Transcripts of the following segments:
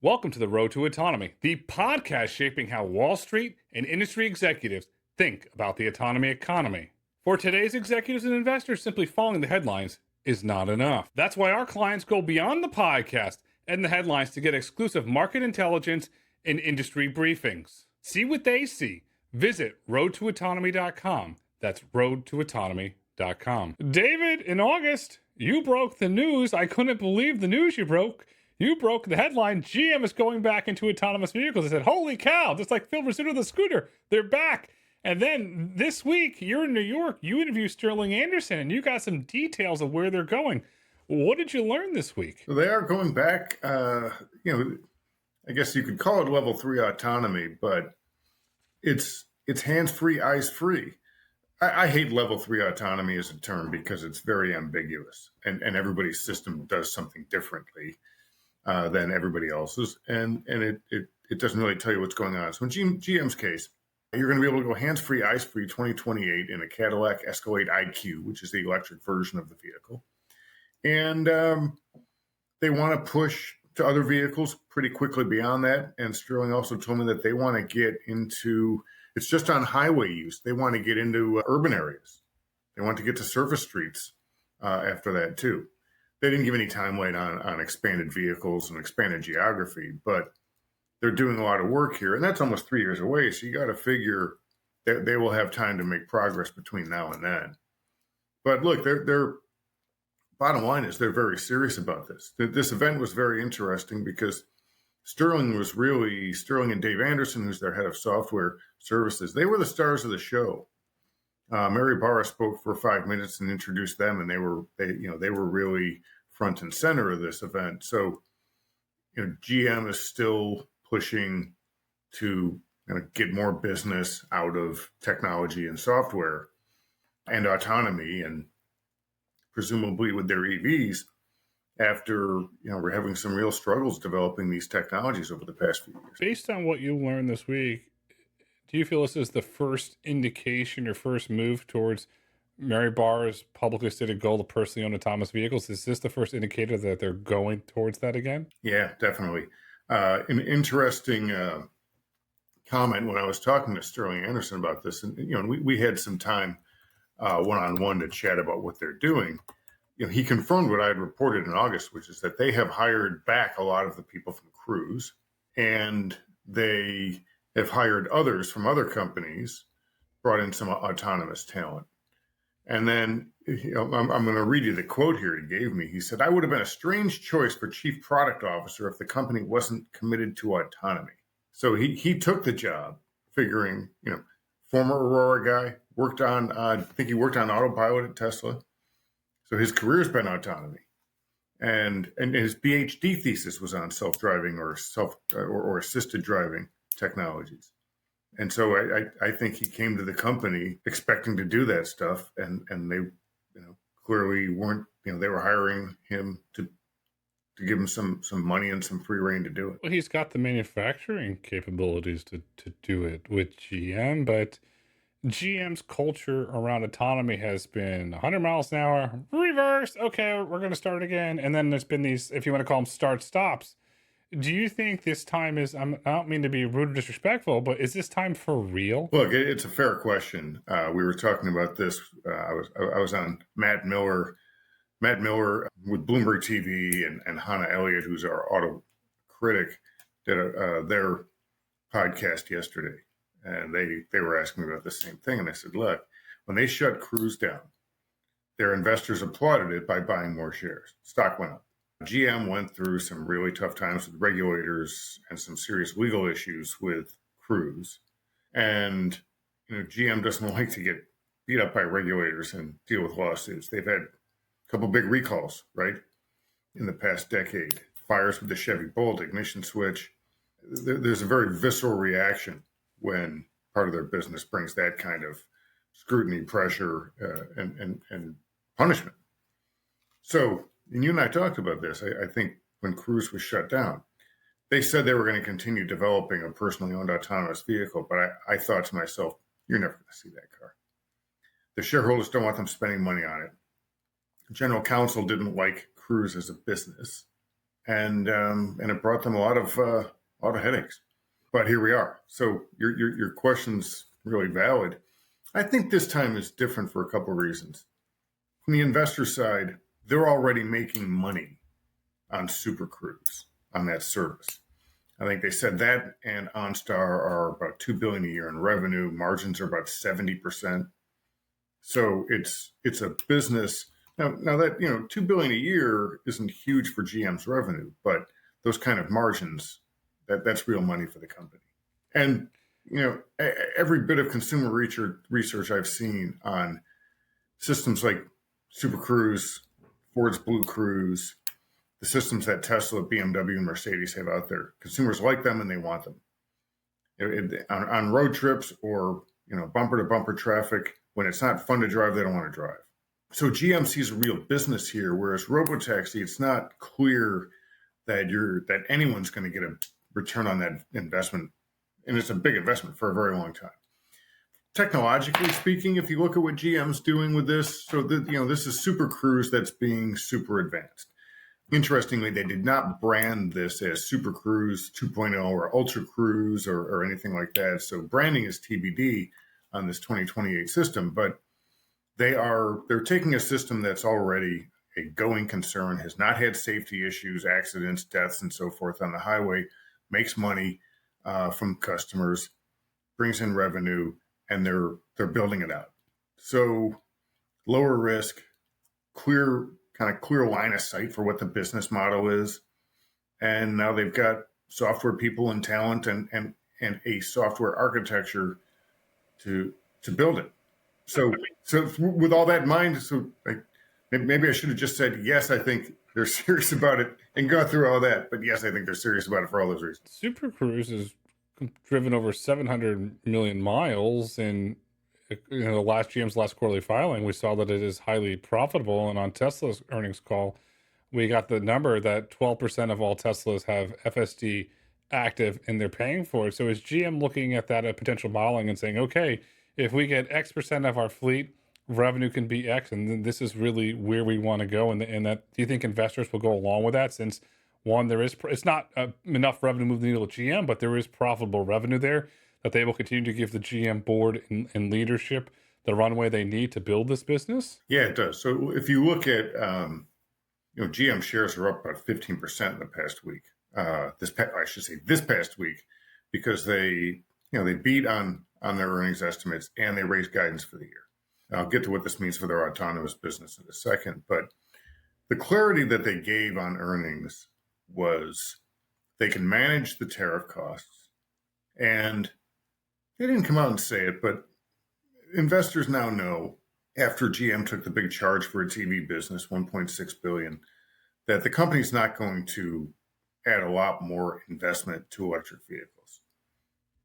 Welcome to the Road to Autonomy, the podcast shaping how Wall Street and industry executives think about the autonomy economy. For today's executives and investors, simply following the headlines is not enough. That's why our clients go beyond the podcast and the headlines to get exclusive market intelligence and industry briefings. See what they see. Visit roadtoautonomy.com. That's roadtoautonomy.com. David, in August, you broke the news. I couldn't believe the news you broke. You broke the headline, GM is going back into autonomous vehicles. I said, holy cow, just like Phil Rizzuto the scooter, they're back. And then this week, you're in New York, you interviewed Sterling Anderson, and you got some details of where they're going. What did you learn this week? So they are going back, I guess you could call it level 3 autonomy, but it's hands-free, eyes-free. I hate level 3 autonomy as a term because it's very ambiguous, and everybody's system does something differently than everybody else's, and it doesn't really tell you what's going on. So in GM's case, you're going to be able to go hands-free, eyes-free 2028 in a Cadillac Escalade IQ, which is the electric version of the vehicle. And they want to push to other vehicles pretty quickly beyond that. And Sterling also told me that they want to get into, it's just on highway use. They want to get into urban areas. They want to get to surface streets after that too. They didn't give any timeline on expanded vehicles and expanded geography, but they're doing a lot of work here. And that's almost 3 years away. So you got to figure that they will have time to make progress between now and then. But look, they're bottom line is they're very serious about this. This event was very interesting because Sterling and Dave Anderson, who's their head of software services, they were the stars of the show. Mary Barra spoke for 5 minutes and introduced them, and they were really front and center of this event. So, GM is still pushing to get more business out of technology and software and autonomy, and presumably with their EVs, after we're having some real struggles developing these technologies over the past few years. Based on what you learned this week, do you feel this is the first indication or first move towards Mary Barra's publicly stated goal to personally own autonomous vehicles? Is this the first indicator that they're going towards that again? Yeah, definitely. An interesting comment when I was talking to Sterling Anderson about this, and we had some time one-on-one to chat about what they're doing. He confirmed what I had reported in August, which is that they have hired back a lot of the people from Cruise, and they have hired others from other companies, brought in some autonomous talent. And then I'm going to read you the quote here he gave me. He said, "I would have been a strange choice for chief product officer if the company wasn't committed to autonomy." So he took the job figuring, former Aurora guy, worked on, I think he worked on autopilot at Tesla. So his career's been autonomy. And his PhD thesis was on self-driving or assisted driving technologies. And so I think he came to the company expecting to do that stuff, and they clearly weren't, they were hiring him to give him some money and some free rein to do it. Well, he's got the manufacturing capabilities to do it with GM, but GM's culture around autonomy has been 100 miles an hour, reverse, okay, we're going to start again. And then there's been these, if you want to call them start-stops. Do you think this time is, I don't mean to be rude or disrespectful, but is this time for real? Look, it's a fair question. We were talking about this. I was on Matt Miller with Bloomberg TV, and Hannah Elliott, who's our auto critic, did their podcast yesterday. And they were asking me about the same thing. And I said, look, when they shut Cruise down, their investors applauded it by buying more shares. Stock went up. GM went through some really tough times with regulators and some serious legal issues with Cruise. And, GM doesn't like to get beat up by regulators and deal with lawsuits. They've had a couple big recalls, right, in the past decade. Fires with the Chevy Bolt, ignition switch. There's a very visceral reaction when part of their business brings that kind of scrutiny, pressure, and punishment. So, and you and I talked about this. I think when Cruise was shut down, they said they were going to continue developing a personally owned autonomous vehicle. But I thought to myself, you're never going to see that car. The shareholders don't want them spending money on it. General counsel didn't like Cruise as a business. and it brought them a lot of headaches. But here we are. So your question's really valid. I think this time is different for a couple of reasons. From the investor side, they're already making money on Super Cruise, on that service. I think they said that and OnStar are about $2 billion a year in revenue. Margins are about 70%. So it's a business. Now that, $2 billion a year isn't huge for GM's revenue, but those kind of margins, that's real money for the company. And, every bit of consumer research I've seen on systems like Super Cruise, Ford's Blue Cruise, the systems that Tesla, BMW, and Mercedes have out there, consumers like them and they want them. On road trips or, bumper to bumper traffic, when it's not fun to drive, they don't want to drive. So GM sees a real business here, whereas robotaxi, it's not clear that anyone's going to get a return on that investment. And it's a big investment for a very long time. Technologically speaking, if you look at what GM's doing with this, this is Super Cruise that's being super advanced. Interestingly, they did not brand this as Super Cruise 2.0 or Ultra Cruise or anything like that. So branding is TBD on this 2028 system, but they're taking a system that's already a going concern, has not had safety issues, accidents, deaths, and so forth on the highway, makes money from customers, brings in revenue, and they're building it out. So lower risk, clear line of sight for what the business model is. And now they've got software people and talent and a software architecture to build it. So with all that in mind, maybe I should have just said, yes, I think they're serious about it and go through all that. But yes, I think they're serious about it for all those reasons. Super Cruise has driven over 700 million miles, and GM's last quarterly filing, we saw that it is highly profitable. And on Tesla's earnings call, we got the number that 12% of all Teslas have FSD active and they're paying for it. So is GM looking at that potential modeling and saying, okay, if we get X percent of our fleet, revenue can be X, and then this is really where we want to go? And that, do you think investors will go along with that, since one, it's not enough revenue to move the needle at GM, but there is profitable revenue there, that they will continue to give the GM board and leadership the runway they need to build this business? Yeah, it does. So if you look at, GM shares are up about 15% in the past week. This past week, because they beat on their earnings estimates and they raised guidance for the year. I'll get to what this means for their autonomous business in a second, but the clarity that they gave on earnings was they can manage the tariff costs. And they didn't come out and say it, but investors now know, after GM took the big charge for its EV business, $1.6 billion, that the company's not going to add a lot more investment to electric vehicles.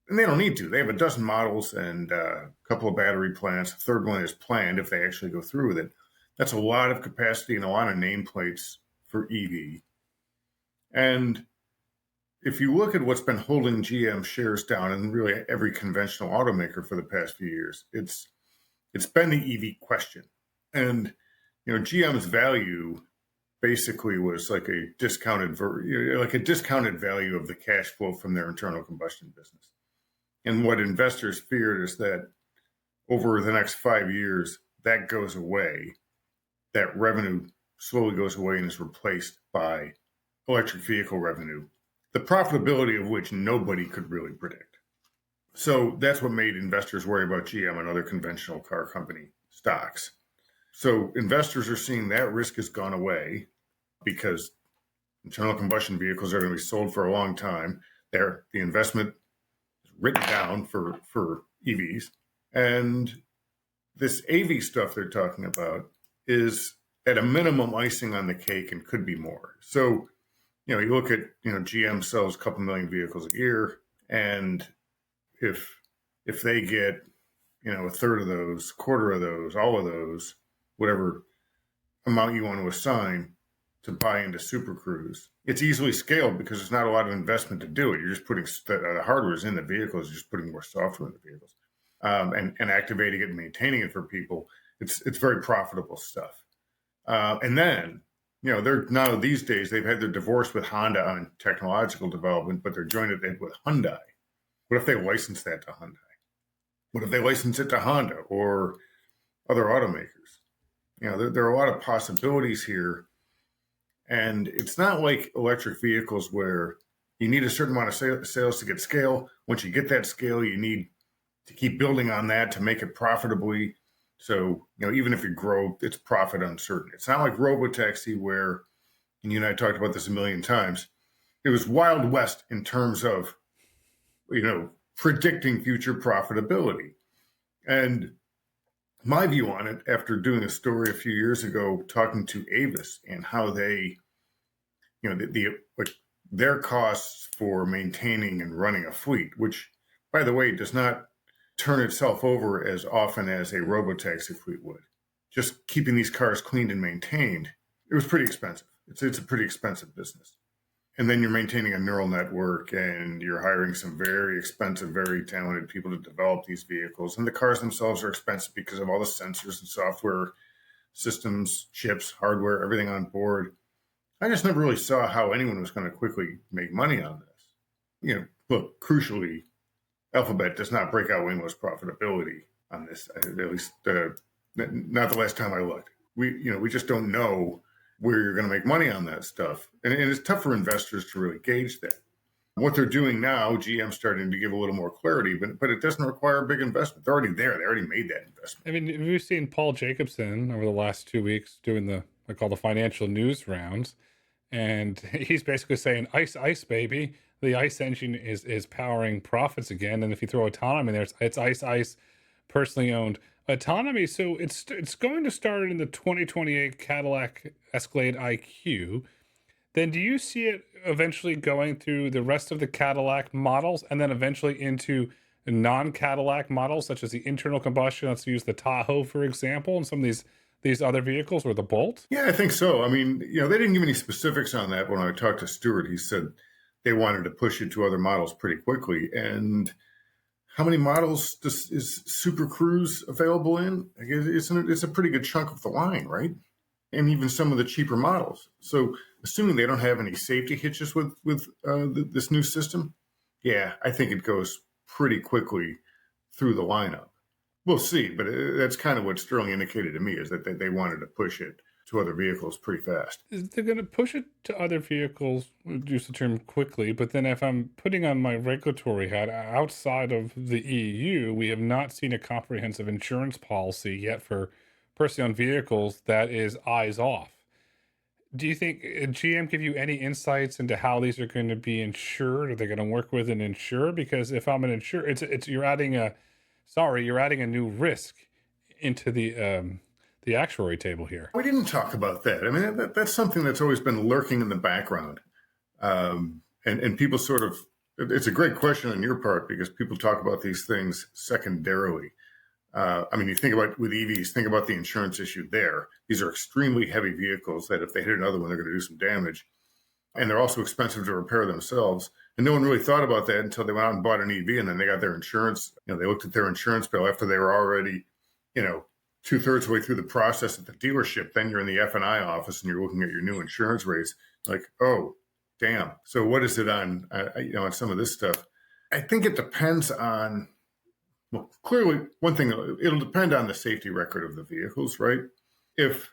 And they don't need to. They have a dozen models and a couple of battery plants. A third one is planned if they actually go through with it. That's a lot of capacity and a lot of nameplates for EV. And if you look at what's been holding GM shares down, and really every conventional automaker for the past few years, it's been the EV question. And GM's value basically was like a discounted value of the cash flow from their internal combustion business. And what investors feared is that over the next 5 years, that goes away. That revenue slowly goes away and is replaced by electric vehicle revenue, the profitability of which nobody could really predict. So that's what made investors worry about GM and other conventional car company stocks. So investors are seeing that risk has gone away because internal combustion vehicles are going to be sold for a long time. The investment is written down for EVs. And this AV stuff they're talking about is at a minimum icing on the cake and could be more. So you look at, GM sells a couple million vehicles a year. And if they get, a third of those, quarter of those, all of those, whatever amount you want to assign to buy into Super Cruise, it's easily scaled because there's not a lot of investment to do it. You're just putting the hardware is in the vehicles, you're just putting more software in the vehicles and activating it and maintaining it for people. It's very profitable stuff. And then they're now these days they've had their divorce with Honda on technological development, but they're joined at the hip with Hyundai. What if they license that to Hyundai? What if they license it to Honda or other automakers? There are a lot of possibilities here. And it's not like electric vehicles where you need a certain amount of sales to get scale. Once you get that scale, you need to keep building on that to make it profitably. So, even if you grow, it's profit uncertain. It's not like robotaxi where, and you and I talked about this a million times, it was Wild West in terms of, predicting future profitability. And my view on it, after doing a story a few years ago, talking to Avis and how they, their costs for maintaining and running a fleet, which, by the way, does not turn itself over as often as a robotaxi fleet would. Just keeping these cars cleaned and maintained, it was pretty expensive. It's a pretty expensive business. And then you're maintaining a neural network and you're hiring some very expensive, very talented people to develop these vehicles. And the cars themselves are expensive because of all the sensors and software systems, chips, hardware, everything on board. I just never really saw how anyone was going to quickly make money on this. Look, crucially, Alphabet does not break out wingless profitability on this, at least not the last time I looked. We just don't know where you're going to make money on that stuff. And it's tough for investors to really gauge that. What they're doing now, GM's starting to give a little more clarity, but it doesn't require a big investment. They're already there. They already made that investment. I mean, we've seen Paul Jacobson over the last 2 weeks doing I call the financial news rounds. And he's basically saying, ice, baby. The ICE engine is powering profits again. And if you throw autonomy in there, it's ICE, personally owned autonomy. So it's going to start in the 2028 Cadillac Escalade IQ. Then do you see it eventually going through the rest of the Cadillac models and then eventually into non-Cadillac models, such as the internal combustion? Let's use the Tahoe, for example, and some of these other vehicles, or the Bolt? Yeah, I think so. I mean, they didn't give any specifics on that when I talked to Stuart. He said they wanted to push it to other models pretty quickly. And how many models is Super Cruise available in? I guess it's a pretty good chunk of the line, right? And even some of the cheaper models. So assuming they don't have any safety hitches with this new system, yeah, I think it goes pretty quickly through the lineup. We'll see, but that's kind of what Sterling indicated to me, is that they wanted to push it to other vehicles pretty fast. They're going to push it to other vehicles, use the term quickly, but then if I'm putting on my regulatory hat, outside of the EU, we have not seen a comprehensive insurance policy yet for personally owned vehicles that is eyes off. Do you think GM give you any insights into how these are going to be insured? Are they going to work with an insurer? Because if I'm an insurer, you're adding a new risk into the actuary table here. We didn't talk about that. I mean, that's something that's always been lurking in the background. And people sort of, it's a great question on your part, because people talk about these things secondarily. I mean, you think about with EVs, think about the insurance issue there. These are extremely heavy vehicles that if they hit another one, they're going to do some damage. And they're also expensive to repair themselves. And no one really thought about that until they went out and bought an EV, and then they got their insurance. They looked at their insurance bill after they were already, 2/3 of the way through the process at the dealership. Then you're in the F&I office and you're looking at your new insurance rates. Like, oh, damn. So what is it on, on some of this stuff? I think it depends on, well, clearly one thing, it'll depend on the safety record of the vehicles, right? If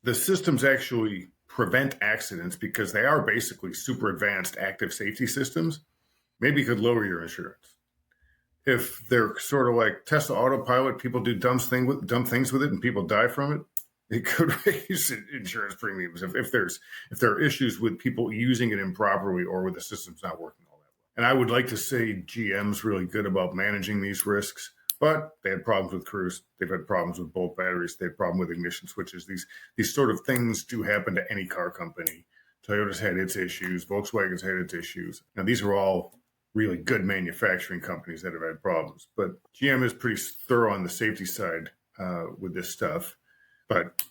the systems actually prevent accidents because they are basically super advanced active safety systems, maybe you could lower your insurance. If they're sort of like Tesla Autopilot, people do dumb things with it and people die from it, it could raise insurance premiums if there are issues with people using it improperly or with the systems not working all that well. And I would like to say GM's really good about managing these risks, but they had problems with Cruise. They've had problems with Bolt batteries. They had problems with ignition switches. These sort of things do happen to any car company. Toyota's had its issues. Volkswagen's had its issues. Now, these are all really good manufacturing companies that have had problems. But GM is pretty thorough on the safety side with this stuff. But,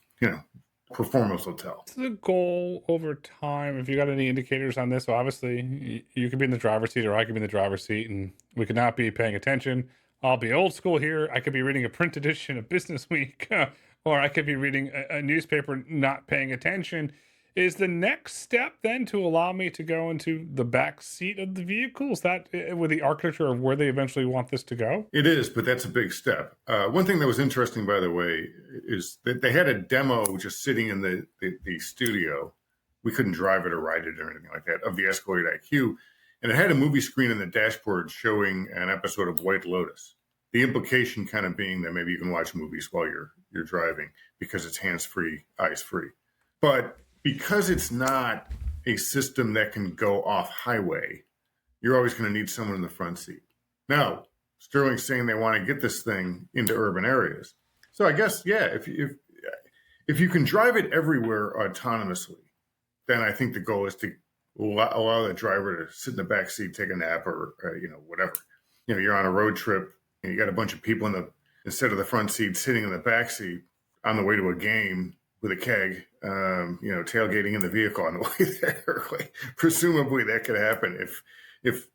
performance will tell. What's the goal over time? If you got any indicators on this, so obviously you could be in the driver's seat or I could be in the driver's seat and we could not be paying attention. I'll be old school here. I could be reading a print edition of Business Week or I could be reading a newspaper, not paying attention. Is the next step then to allow me to go into the back seat of the vehicle? Is that with the architecture of where they eventually want this to go? It is, but that's a big step. One thing that was interesting, by the way, is that they had a demo just sitting in the studio. We couldn't drive it or ride it or anything like that, of the Escalade IQ. And it had a movie screen in the dashboard showing an episode of White Lotus. The implication kind of being that maybe you can watch movies while you're driving because it's hands-free, eyes-free. But because it's not a system that can go off highway, you're always going to need someone in the front seat. Now, Sterling's saying they want to get this thing into urban areas. So I guess, yeah, if you can drive it everywhere autonomously, then I think the goal is to allow the driver to sit in the back seat, take a nap, or whatever. You're on a road trip and you got a bunch of people instead of the front seat sitting in the back seat on the way to a game with a keg, tailgating in the vehicle on the way there. Presumably that could happen if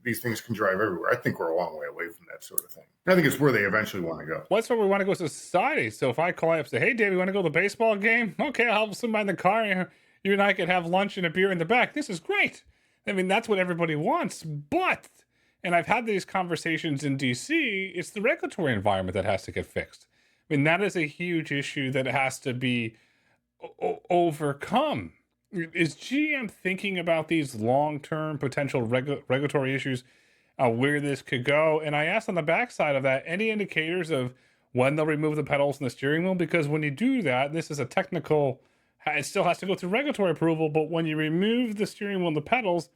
these things can drive everywhere. I think we're a long way away from that sort of thing. I think it's where they eventually want to go. Well, that's where we want to go as a society. So if I call you up and say, hey, Dave, you want to go to the baseball game? Okay, I'll help somebody in the car. You and I could have lunch and a beer in the back. This is great. I mean, that's what everybody wants. But, and I've had these conversations in DC, it's the regulatory environment that has to get fixed. I mean, that is a huge issue that has to be overcome. Is GM thinking about these long-term potential regulatory issues, where this could go? And I asked on the backside of that, any indicators of when they'll remove the pedals and the steering wheel? Because when you do that, this is a technical, it still has to go through regulatory approval, but when you remove the steering wheel and the pedals,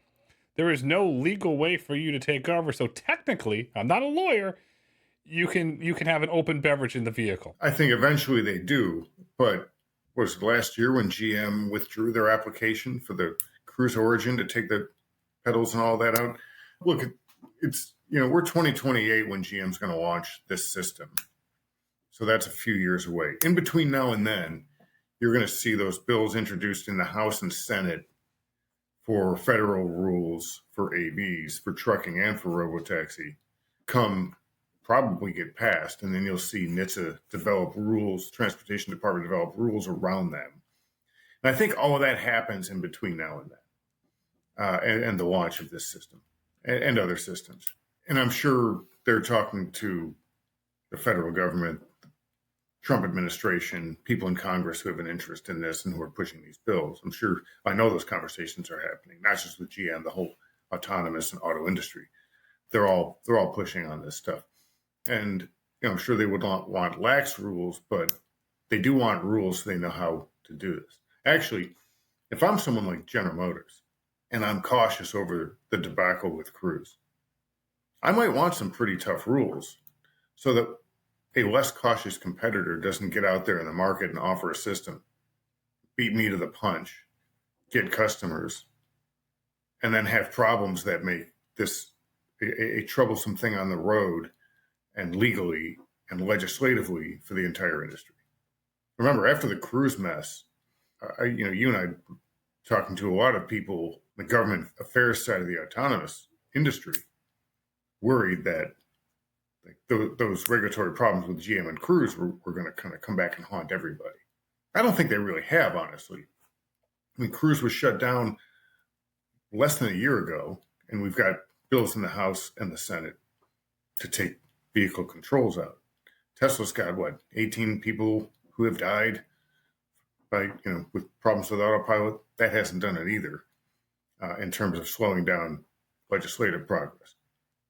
there is no legal way for you to take over. So technically, I'm not a lawyer, you can have an open beverage in the vehicle. I think eventually they do, but was it last year when GM withdrew their application for the Cruise Origin to take the pedals and all that out? Look, it's, we're 2028 when GM's going to launch this system. So that's a few years away. In between now and then, you're going to see those bills introduced in the House and Senate for federal rules for AVs, for trucking and for robotaxi probably get passed, and then you'll see NHTSA develop rules, Transportation Department develop rules around them. And I think all of that happens in between now and then, and the launch of this system and other systems. And I'm sure they're talking to the federal government, the Trump administration, people in Congress who have an interest in this and who are pushing these bills. I know those conversations are happening, not just with GM, the whole autonomous and auto industry. They're all pushing on this stuff. And I'm sure they would not want lax rules, but they do want rules so they know how to do this. Actually, if I'm someone like General Motors and I'm cautious over the debacle with Cruise, I might want some pretty tough rules so that a less cautious competitor doesn't get out there in the market and offer a system, beat me to the punch, get customers, and then have problems that make this a troublesome thing on the road and legally and legislatively for the entire industry. Remember, after the Cruise mess, you and I talking to a lot of people, the government affairs side of the autonomous industry, worried that those regulatory problems with GM and Cruise were going to kind of come back and haunt everybody. I don't think they really have, honestly. I mean, Cruise was shut down less than a year ago, and we've got bills in the House and the Senate to take vehicle controls out. Tesla's got 18 people who have died with problems with autopilot. That hasn't done it either in terms of slowing down legislative progress.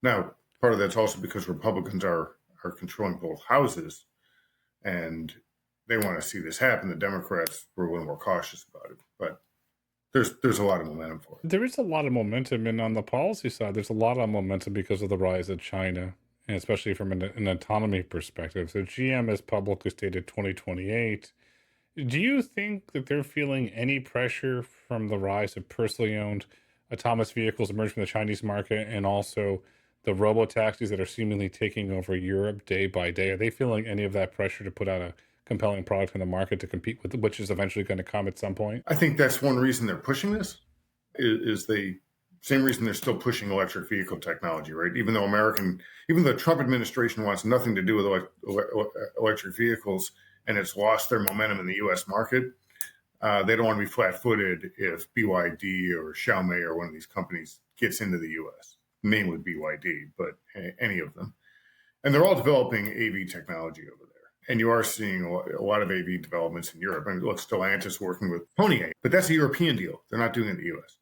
Now, part of that's also because Republicans are controlling both houses, and they want to see this happen. The Democrats were a little more cautious about it, but there's a lot of momentum for it. There is a lot of momentum, and on the policy side, there's a lot of momentum because of the rise of China, and especially from an autonomy perspective. So GM has publicly stated 2028. Do you think that they're feeling any pressure from the rise of personally owned autonomous vehicles emerging from the Chinese market, and also the robo-taxis that are seemingly taking over Europe day by day? Are they feeling any of that pressure to put out a compelling product in the market to compete with, which is eventually going to come at some point? I think that's one reason they're pushing this, is the same reason they're still pushing electric vehicle technology, right? Even though the Trump administration wants nothing to do with electric vehicles, and it's lost their momentum in the U.S. market, They don't want to be flat-footed if BYD or Xiaomi or one of these companies gets into the U.S., mainly BYD, but any of them. And they're all developing AV technology over there. And you are seeing a lot of AV developments in Europe. I mean, look, Stellantis working with Pony, but that's a European deal. They're not doing it in the U.S.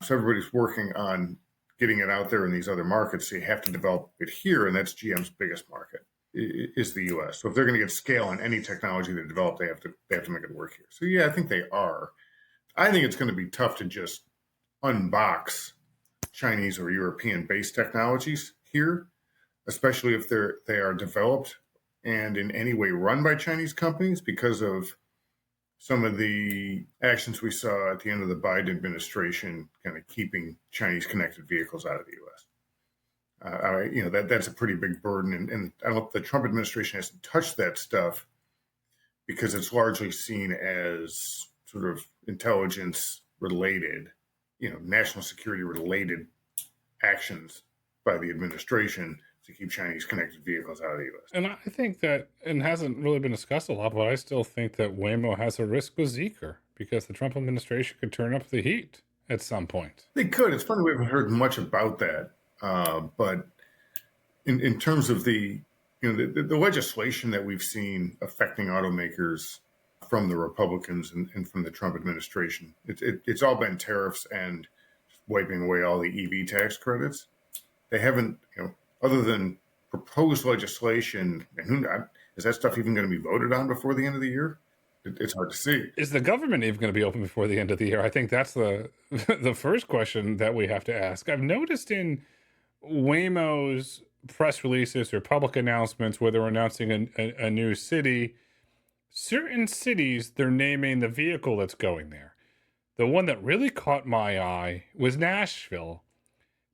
So everybody's working on getting it out there in these other markets. So you have to develop it here, and that's GM's biggest market is the U.S. So if they're going to get scale on any technology they develop, they have to make it work here. So yeah, I think they are. I think it's going to be tough to just unbox Chinese or European-based technologies here, especially if they are developed and in any way run by Chinese companies, because of some of the actions we saw at the end of the Biden administration, kind of keeping Chinese connected vehicles out of the U.S. That's a pretty big burden, and I don't. The Trump administration hasn't touched that stuff because it's largely seen as sort of intelligence related, national security related actions by the administration to keep Chinese connected vehicles out of the U.S. And I think that, and hasn't really been discussed a lot, but I still think that Waymo has a risk with Zeekr because the Trump administration could turn up the heat at some point. They could. It's funny we haven't heard much about that, but in terms of the legislation that we've seen affecting automakers from the Republicans and from the Trump administration, it's all been tariffs and wiping away all the EV tax credits. They haven't, other than proposed legislation, and is that stuff even going to be voted on before the end of the year? It's hard to see. Is the government even going to be open before the end of the year? I think that's the first question that we have to ask. I've noticed in Waymo's press releases or public announcements where they're announcing a new city, certain cities, they're naming the vehicle that's going there. The one that really caught my eye was Nashville.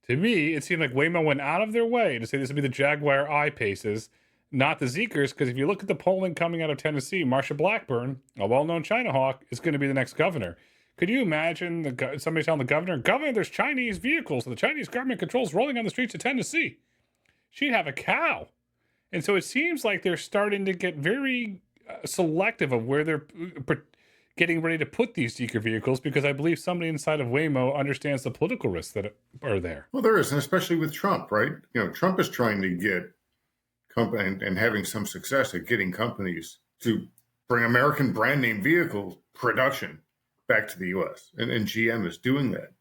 To me, it seemed like Waymo went out of their way to say this would be the Jaguar I-Paces, not the Zeekrs, because if you look at the polling coming out of Tennessee, Marsha Blackburn, a well-known China hawk, is going to be the next governor. Could you imagine somebody telling the governor, there's Chinese vehicles that the Chinese government controls rolling on the streets of Tennessee? She'd have a cow. And so it seems like they're starting to get very selective of where they're getting ready to put these Zeekr vehicles, because I believe somebody inside of Waymo understands the political risks that are there. Well, there is, and especially with Trump, right? Trump is trying to get company and having some success at getting companies to bring American brand name vehicle production back to the U.S. And GM is doing that.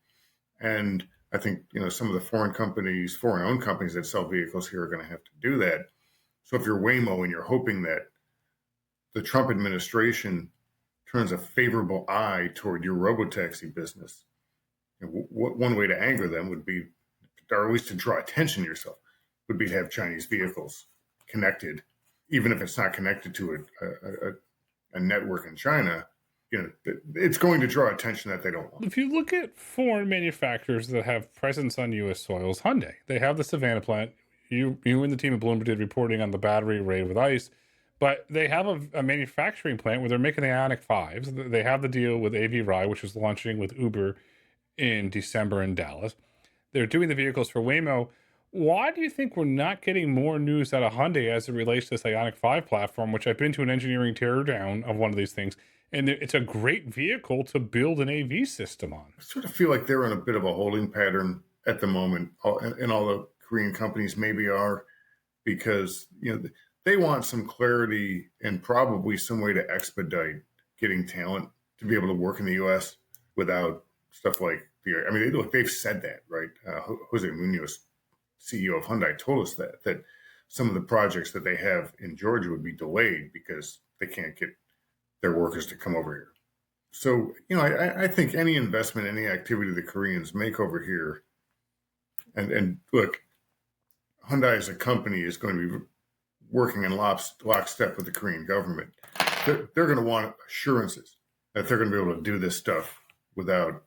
And I think, some of the foreign-owned companies that sell vehicles here are going to have to do that. So if you're Waymo and you're hoping that the Trump administration turns a favorable eye toward your robotaxi business, one way to anger them would be, or at least to draw attention to yourself, would be to have Chinese vehicles connected, even if it's not connected to a network in China. It's going to draw attention that they don't want. If you look at foreign manufacturers that have presence on U.S. soils, Hyundai, they have the Savannah plant. You and the team at Bloomberg did reporting on the battery raid with ICE, but they have a manufacturing plant where they're making the IONIQ 5s. They have the deal with AV Ride, which is launching with Uber in December in Dallas. They're doing the vehicles for Waymo. Why do you think we're not getting more news out of Hyundai as it relates to this IONIQ 5 platform, which I've been to an engineering teardown of one of these things, and it's a great vehicle to build an AV system on? I sort of feel like they're in a bit of a holding pattern at the moment, and all the Korean companies maybe are, because they want some clarity and probably some way to expedite getting talent to be able to work in the U.S. without stuff like they've said that, right? Jose Munoz, CEO of Hyundai, told us that some of the projects that they have in Georgia would be delayed because they can't get their workers to come over here. So, I think any investment, any activity the Koreans make over here, and look, Hyundai as a company is going to be working in lockstep with the Korean government. They're going to want assurances that they're going to be able to do this stuff without,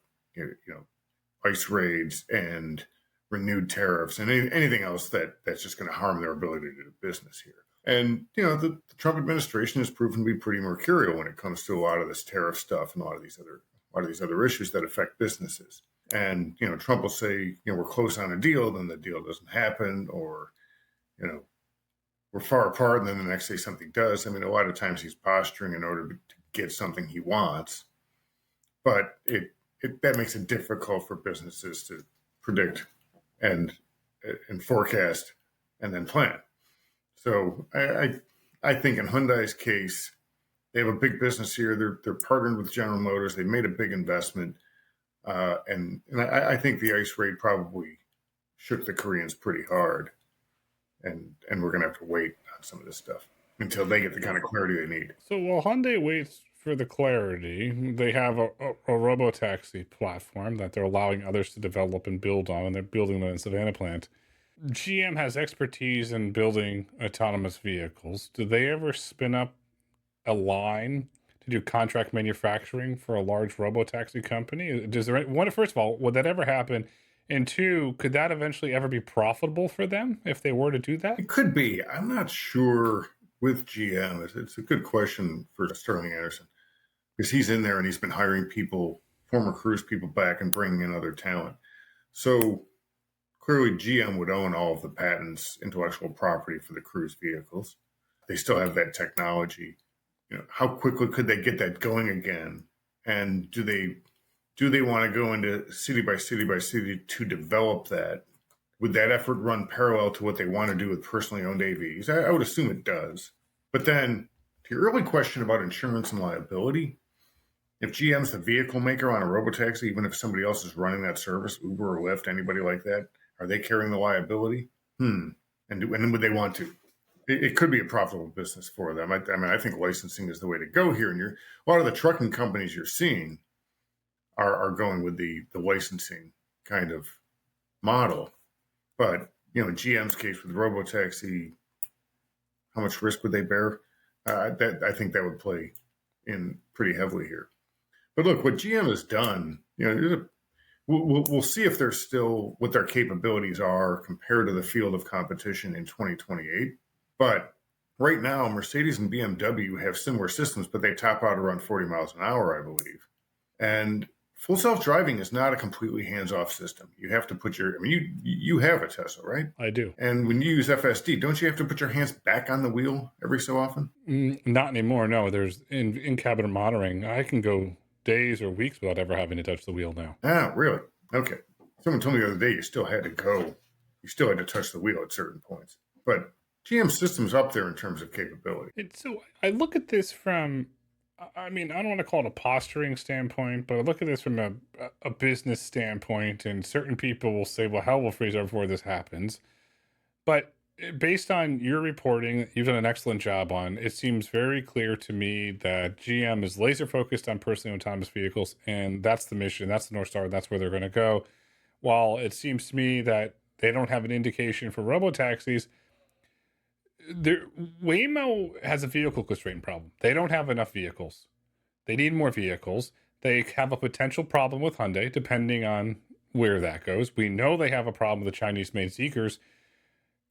ICE raids and renewed tariffs and anything else that's just going to harm their ability to do business here. And, the Trump administration has proven to be pretty mercurial when it comes to a lot of this tariff stuff and a lot of these other issues that affect businesses. And, Trump will say, we're close on a deal, then the deal doesn't happen, or, we're far apart, and then the next day something does. A lot of times he's posturing in order to get something he wants. but that makes it difficult for businesses to predict and forecast and then plan. So I think in Hyundai's case, they have a big business here. They're partnered with General Motors. They made a big investment, and I think the ICE raid probably shook the Koreans pretty hard, and we're going to have to wait on some of this stuff until they get the kind of clarity they need. So while Hyundai waits for the clarity, they have a robo-taxi platform that they're allowing others to develop and build on, and they're building them in Savannah plant. GM has expertise in building autonomous vehicles. Do they ever spin up a line to do contract manufacturing for a large robo-taxi company? First of all, would that ever happen? And two, could that eventually ever be profitable for them if they were to do that? It could be. I'm not sure with GM. It's a good question for Sterling Anderson, because he's in there and he's been hiring people, former Cruise people back and bringing in other talent. So clearly GM would own all of the patents, intellectual property for the Cruise vehicles. They still have that technology. How quickly could they get that going again? And do they want to go into city by city by city to develop that? Would that effort run parallel to what they want to do with personally owned AVs? I would assume it does. But then to your early question about insurance and liability, if GM's the vehicle maker on a robotaxi, even if somebody else is running that service, Uber or Lyft, anybody like that, are they carrying the liability? And would they want to? It could be a profitable business for them. I think licensing is the way to go here. And a lot of the trucking companies you're seeing are going with the licensing kind of model. But, in GM's case with robotaxi, how much risk would they bear? I think that would play in pretty heavily here. But look, what GM has done, we'll see if they're still what their capabilities are compared to the field of competition in 2028. But right now, Mercedes and BMW have similar systems, but they top out around 40 miles an hour, I believe. And full self-driving is not a completely hands-off system. You have to put you have a Tesla, right? I do. And when you use FSD, don't you have to put your hands back on the wheel every so often? Not anymore, no. There's in-cabin monitoring. I can go days or weeks without ever having to touch the wheel now. Ah, really? Okay. Someone told me the other day you still had to touch the wheel at certain points. But GM system's up there in terms of capability. So I look at this from, I don't want to call it a posturing standpoint, but I look at this from a business standpoint, and certain people will say, well, hell will freeze over before this happens. But based on your reporting, you've done an excellent job on, it seems very clear to me that GM is laser focused on personally autonomous vehicles, and that's the mission, that's the North Star, that's where they're going to go. While it seems to me that they don't have an indication for robotaxis, Waymo has a vehicle constraint problem. They don't have enough vehicles. They need more vehicles. They have a potential problem with Hyundai, depending on where that goes. We know they have a problem with the Chinese-made Zeekrs.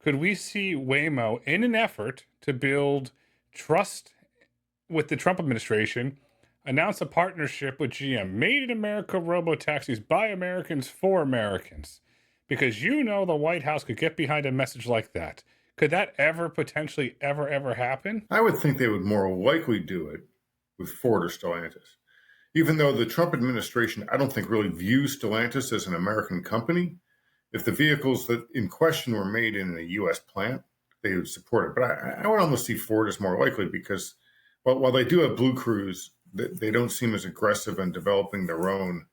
Could we see Waymo, in an effort to build trust with the Trump administration, announce a partnership with GM? Made in America robotaxis by Americans for Americans. Because the White House could get behind a message like that. Could that ever potentially ever happen? I would think they would more likely do it with Ford or Stellantis. Even though the Trump administration, I don't think really views Stellantis as an American company. If the vehicles that in question were made in a U.S. plant, they would support it. But I would almost see Ford as more likely because while they do have Blue Cruise, they don't seem as aggressive in developing their own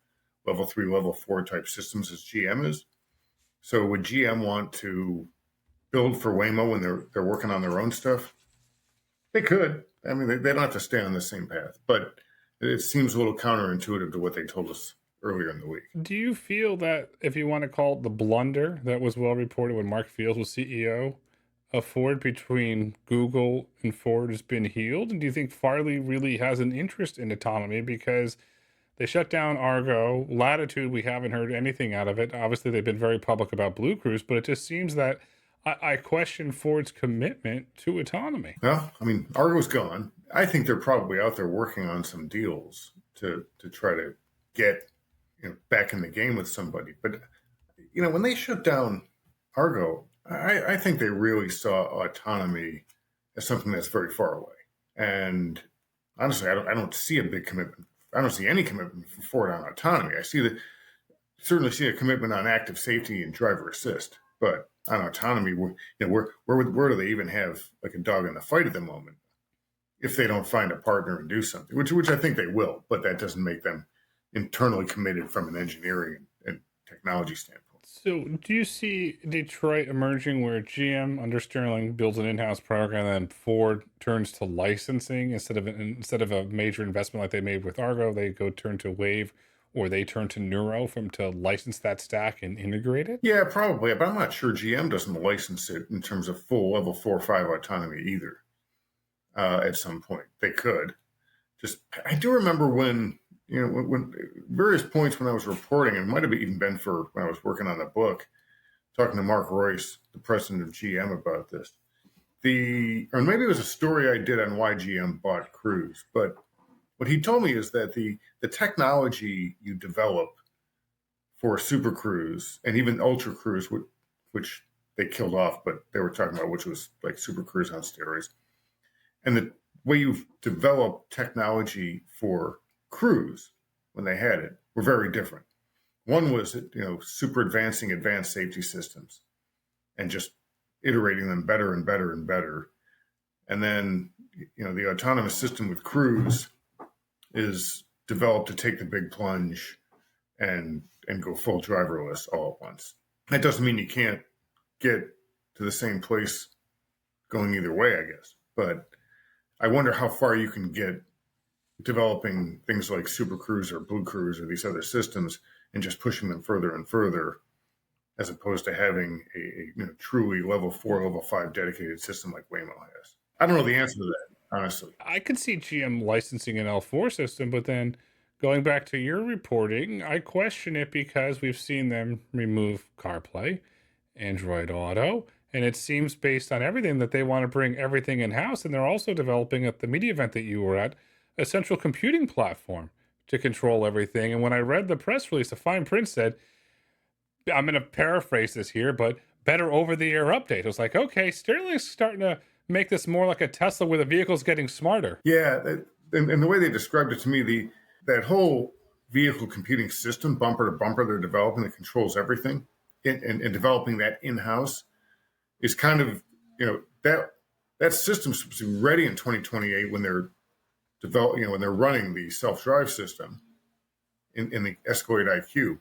level 3, level 4 type systems as GM is. So would GM want to build for Waymo when they're working on their own stuff? They could. They don't have to stay on the same path, but it seems a little counterintuitive to what they told us earlier in the week. Do you feel that, if you want to call it the blunder that was well reported when Mark Fields was CEO of Ford between Google and Ford has been healed? And do you think Farley really has an interest in autonomy? Because they shut down Argo. Latitude, we haven't heard anything out of it. Obviously, they've been very public about Blue Cruise, but it just seems that I question Ford's commitment to autonomy. Well, Argo's gone. I think they're probably out there working on some deals to try to get back in the game with somebody. But when they shut down Argo, I think they really saw autonomy as something that's very far away. And honestly, I don't see a big commitment I don't see any commitment from Ford on autonomy. I certainly see a commitment on active safety and driver assist, but on autonomy, where do they even have like a dog in the fight at the moment if they don't find a partner and do something, which I think they will, but that doesn't make them internally committed from an engineering and technology standpoint. So, do you see Detroit emerging where GM under Sterling builds an in-house program, and then Ford turns to licensing instead of a major investment like they made with Argo? They turn to Wave, or they turn to Neuro to license that stack and integrate it? Yeah, probably, but I'm not sure GM doesn't license it in terms of full level 4 or 5 autonomy either. At some point, they could. I do remember when various points when I was reporting, it might have even been for when I was working on the book, talking to Mark Royce, the president of GM, about this. Or maybe it was a story I did on why GM bought Cruise, but what he told me is that the technology you develop for Super Cruise and even Ultra Cruise, which they killed off, but they were talking about which was like Super Cruise on steroids, and the way you've developed technology for Cruise when they had it were very different. One was, super advanced safety systems and just iterating them better and better and better. And then, the autonomous system with Cruise is developed to take the big plunge and go full driverless all at once. That doesn't mean you can't get to the same place going either way, I guess. But I wonder how far you can get developing things like Super Cruise or Blue Cruise or these other systems and just pushing them further and further, as opposed to having a truly level 4, level 5 dedicated system like Waymo has. I don't know the answer to that, honestly. I could see GM licensing an L4 system, but then going back to your reporting, I question it because we've seen them remove CarPlay, Android Auto, and it seems based on everything that they want to bring everything in-house, and they're also developing at the media event that you were at, a central computing platform to control everything. And when I read the press release, the fine print said, I'm going to paraphrase this here, but better over-the-air update. It was like, okay, Sterling's starting to make this more like a Tesla where the vehicle's getting smarter. Yeah, and the way they described it to me, that whole vehicle computing system, bumper to bumper, they're developing that controls everything, and developing that in-house is kind of, that system's supposed to be ready in 2028 when they're when they're running the self-drive system in the Escalade IQ.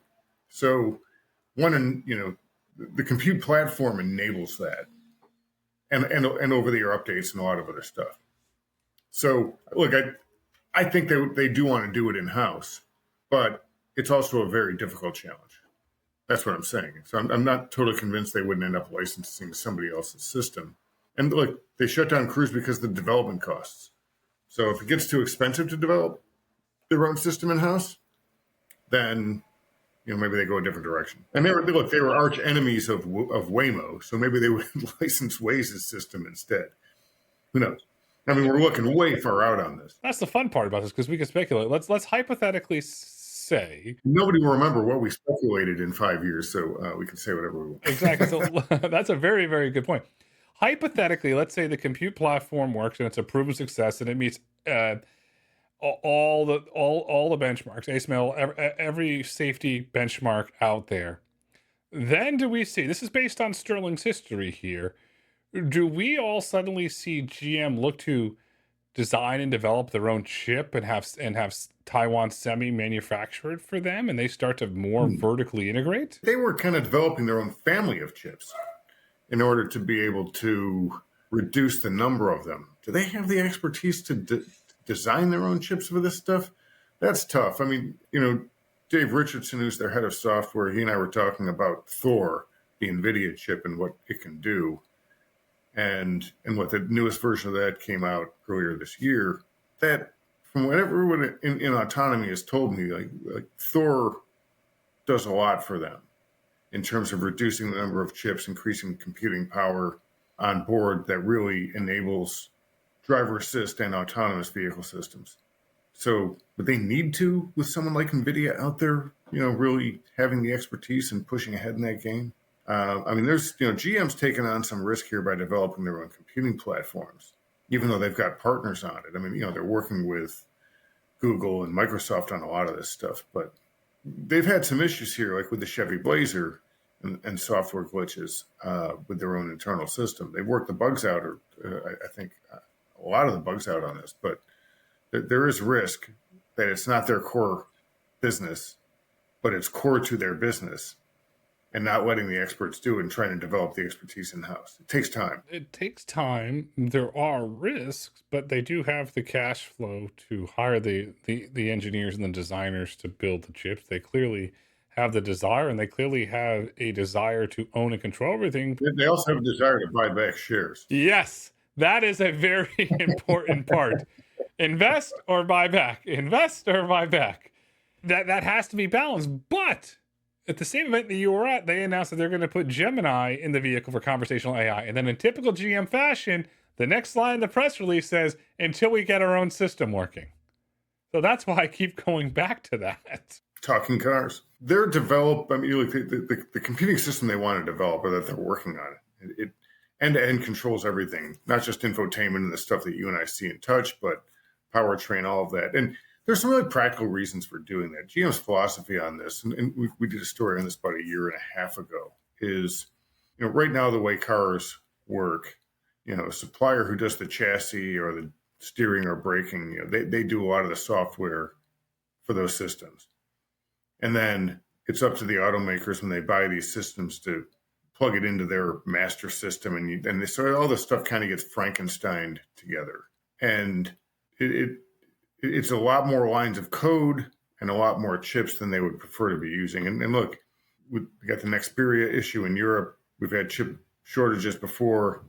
So the compute platform enables that, and over-the-air updates and a lot of other stuff. So look, I think they do want to do it in-house, but it's also a very difficult challenge. That's what I'm saying. So I'm not totally convinced they wouldn't end up licensing somebody else's system. And look, they shut down Cruise because of the development costs. So if it gets too expensive to develop their own system in-house, then maybe they go a different direction. And they were arch enemies of Waymo, so maybe they would license Waze's system instead. Who knows? I mean, we're looking way far out on this. That's the fun part about this, because we can speculate. Let's hypothetically say nobody will remember what we speculated in 5 years, so we can say whatever we want. Exactly. So that's a very, very good point. Hypothetically, let's say the compute platform works and it's a proven success and it meets all the benchmarks, ASML, every safety benchmark out there. Then do we see, this is based on Sterling's history here, do we all suddenly see GM look to design and develop their own chip and have Taiwan Semi manufactured for them, and they start to more vertically integrate? They were kind of developing their own family of chips in order to be able to reduce the number of them. Do they have the expertise to design their own chips for this stuff? That's tough. I mean, Dave Richardson, who's their head of software, he and I were talking about Thor, the NVIDIA chip, and what it can do. And what the newest version of that came out earlier this year. That, from what everyone in autonomy has told me, like Thor does a lot for them in terms of reducing the number of chips, increasing computing power on board that really enables driver assist and autonomous vehicle systems. So would they need to, with someone like NVIDIA out there, really having the expertise and pushing ahead in that game? There's, GM's taken on some risk here by developing their own computing platforms, even though they've got partners on it. I mean, they're working with Google and Microsoft on a lot of this stuff, but they've had some issues here, like with the Chevy Blazer and software glitches with their own internal system. They've worked the bugs out, or I think a lot of the bugs out on this, but there is risk that it's not their core business, but it's core to their business, and not letting the experts do it and trying to develop the expertise in-house. It takes time. It takes time. There are risks, but they do have the cash flow to hire the engineers and the designers to build the chips. They clearly have the desire, and they clearly have a desire to own and control everything. They also have a desire to buy back shares. Yes, that is a very important part. Invest or buy back. Invest or buy back. That has to be balanced. But at the same event that you were at, they announced that they're going to put Gemini in the vehicle for conversational AI. And then in typical GM fashion, the next line in the press release says, until we get our own system working. So that's why I keep going back to that. Talking cars. They're developed, I mean, the computing system they want to develop, or that they're working on, it end-to-end controls everything, not just infotainment and the stuff that you and I see and touch, but powertrain, all of that. And there's some really practical reasons for doing that. GM's philosophy on this, and we did a story on this about a year and a half ago, is, right now the way cars work, a supplier who does the chassis or the steering or braking, they do a lot of the software for those systems. And then it's up to the automakers when they buy these systems to plug it into their master system, and so all this stuff kind of gets Frankensteined together. And it's a lot more lines of code and a lot more chips than they would prefer to be using. And look, we got the Nexperia issue in Europe. We've had chip shortages before.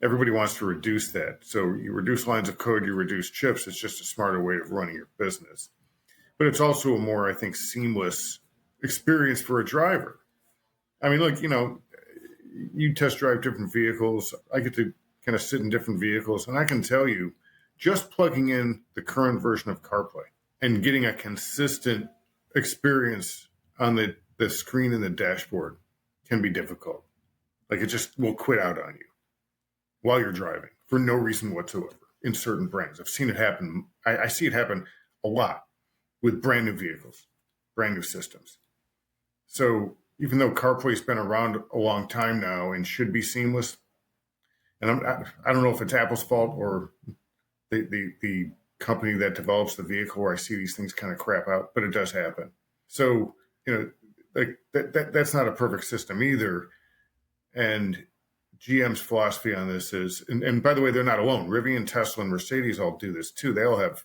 Everybody wants to reduce that. So you reduce lines of code, you reduce chips. It's just a smarter way of running your business. But it's also a more, I think, seamless experience for a driver. I mean, look, you test drive different vehicles. I get to kind of sit in different vehicles, and I can tell you, just plugging in the current version of CarPlay and getting a consistent experience on the screen in the dashboard can be difficult. Like, it just will quit out on you while you're driving for no reason whatsoever in certain brands. I've seen it happen. I see it happen a lot with brand new vehicles, brand new systems. So even though CarPlay's been around a long time now and should be seamless, and I don't know if it's Apple's fault or the company that develops the vehicle where I see these things kind of crap out, but it does happen. So, like that's not a perfect system either. And GM's philosophy on this is, and by the way, they're not alone. Rivian, Tesla, and Mercedes all do this too. They all have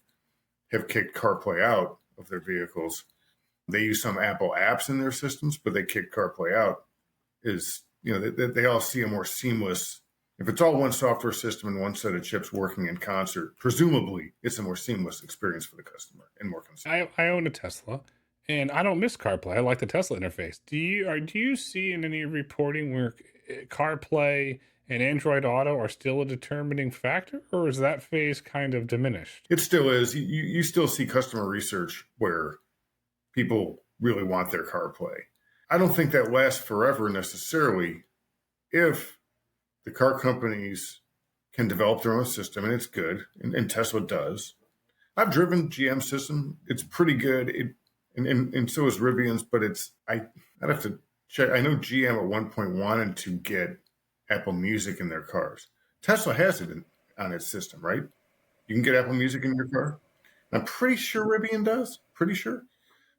kicked CarPlay out of their vehicles. They use some Apple apps in their systems, but they kick CarPlay out. They all see a more seamless. If it's all one software system and one set of chips working in concert, presumably it's a more seamless experience for the customer and more consistent. I own a Tesla, and I don't miss CarPlay. I like the Tesla interface. Do you see in any reporting where CarPlay and Android Auto are still a determining factor, or is that phase kind of diminished? It still is. You still see customer research where people really want their CarPlay. I don't think that lasts forever necessarily if the car companies can develop their own system, and it's good, and Tesla does. I've driven GM system. It's pretty good, and so is Rivian's, but I'd have to check. I know GM at one point wanted to get Apple Music in their cars. Tesla has it on its system, right? You can get Apple Music in your car. I'm pretty sure Rivian does, pretty sure.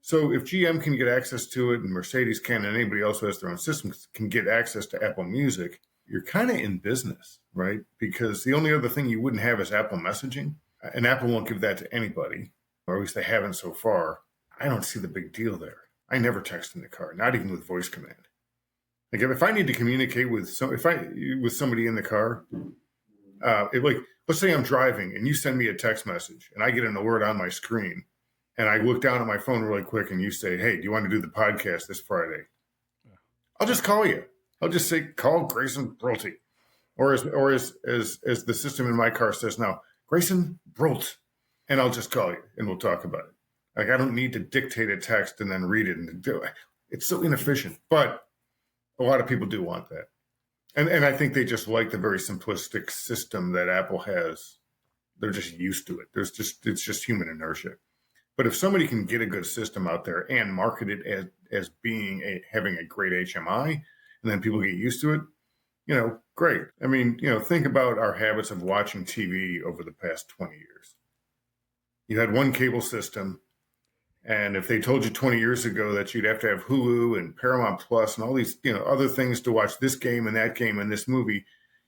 So if GM can get access to it, and Mercedes can, and anybody else who has their own system can get access to Apple Music, you're kind of in business, right? Because the only other thing you wouldn't have is Apple messaging, and Apple won't give that to anybody, or at least they haven't so far. I don't see the big deal there. I never text in the car, not even with voice command. Like if I need to communicate with somebody in the car, let's say I'm driving and you send me a text message and I get an alert on my screen, and I look down at my phone really quick and you say, "Hey, do you want to do the podcast this Friday?" I'll just call you. I'll just say, "Call Grayson Brulte," or as the system in my car says now, Grayson Brulte, and I'll just call you and we'll talk about it. Like I don't need to dictate a text and then read it and do it. It's so inefficient, but a lot of people do want that, and I think they just like the very simplistic system that Apple has. They're just used to it. It's just human inertia. But if somebody can get a good system out there and market it as being having a great HMI, and then people get used to it, great. I mean, think about our habits of watching TV over the past 20 years. You had one cable system, and if they told you 20 years ago that you'd have to have Hulu and Paramount Plus and all these, other things to watch this game and that game and this movie,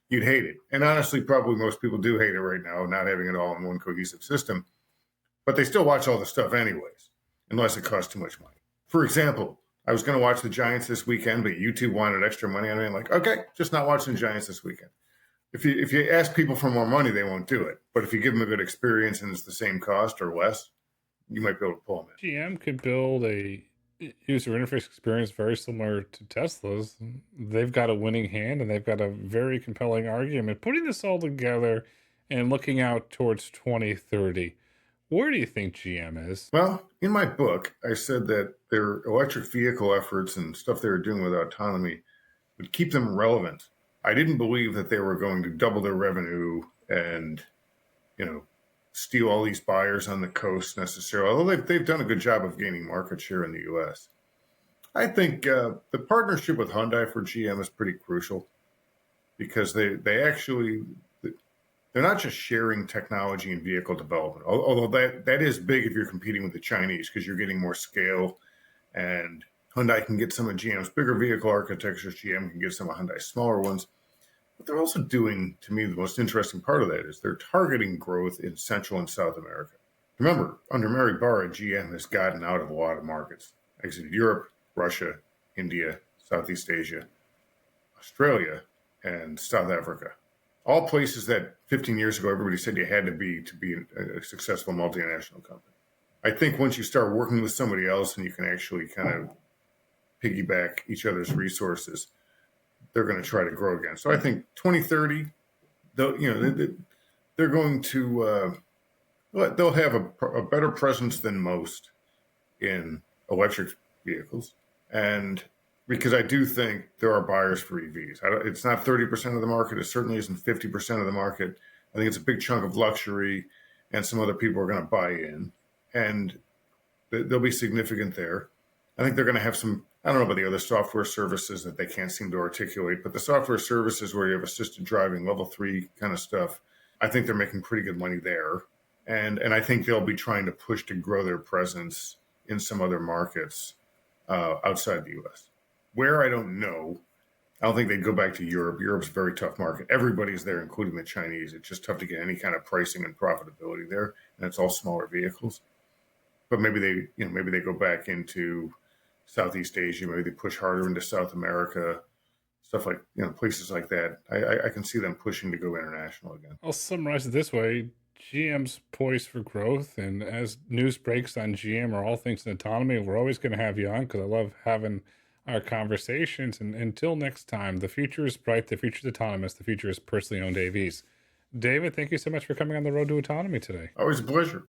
you'd hate it. And honestly, probably most people do hate it right now, not having it all in one cohesive system. But they still watch all the stuff anyways, unless it costs too much money. For example, I was going to watch the Giants this weekend, but YouTube wanted extra money on me. I'm like, okay, just not watching the Giants this weekend. If you ask people for more money, they won't do it. But if you give them a good experience and it's the same cost or less, you might be able to pull them in. GM could build a user interface experience very similar to Tesla's. They've got a winning hand and they've got a very compelling argument. Putting this all together and looking out towards 2030, where do you think GM is? Well, in my book, I said that their electric vehicle efforts and stuff they were doing with autonomy would keep them relevant. I didn't believe that they were going to double their revenue and, steal all these buyers on the coast necessarily, although they've done a good job of gaining market share in the U.S. I think the partnership with Hyundai for GM is pretty crucial because they're not just sharing technology and vehicle development, although that is big if you're competing with the Chinese because you're getting more scale, and Hyundai can get some of GM's bigger vehicle architectures, GM can get some of Hyundai's smaller ones. But they're also doing, to me, the most interesting part of that is they're targeting growth in Central and South America. Remember, under Mary Barra, GM has gotten out of a lot of markets, exited Europe, Russia, India, Southeast Asia, Australia, and South Africa. All places that 15 years ago everybody said you had to be a successful multinational company. I think once you start working with somebody else and you can actually kind of piggyback each other's resources, they're going to try to grow again. So I think 2030, they're going to they'll have a better presence than most in electric vehicles, and because I do think there are buyers for EVs. It's not 30% of the market. It certainly isn't 50% of the market. I think it's a big chunk of luxury, and some other people are going to buy in, and they'll be significant there. I think they're going to have some, I don't know about the other software services that they can't seem to articulate, but the software services where you have assisted driving, level 3 kind of stuff, I think they're making pretty good money there. And I think they'll be trying to push to grow their presence in some other markets outside the U.S. Where, I don't know. I don't think they'd go back to Europe. Europe's a very tough market. Everybody's there, including the Chinese. It's just tough to get any kind of pricing and profitability there, and it's all smaller vehicles. But maybe they go back into Southeast Asia. Maybe they push harder into South America, stuff like, places like that. I can see them pushing to go international again. I'll summarize it this way. GM's poised for growth, and as news breaks on GM or all things in autonomy, we're always going to have you on because I love having our conversations. And until next time, the future is bright, the future is autonomous, the future is personally owned AVs. David, thank you so much for coming on the road to autonomy today. Always a pleasure.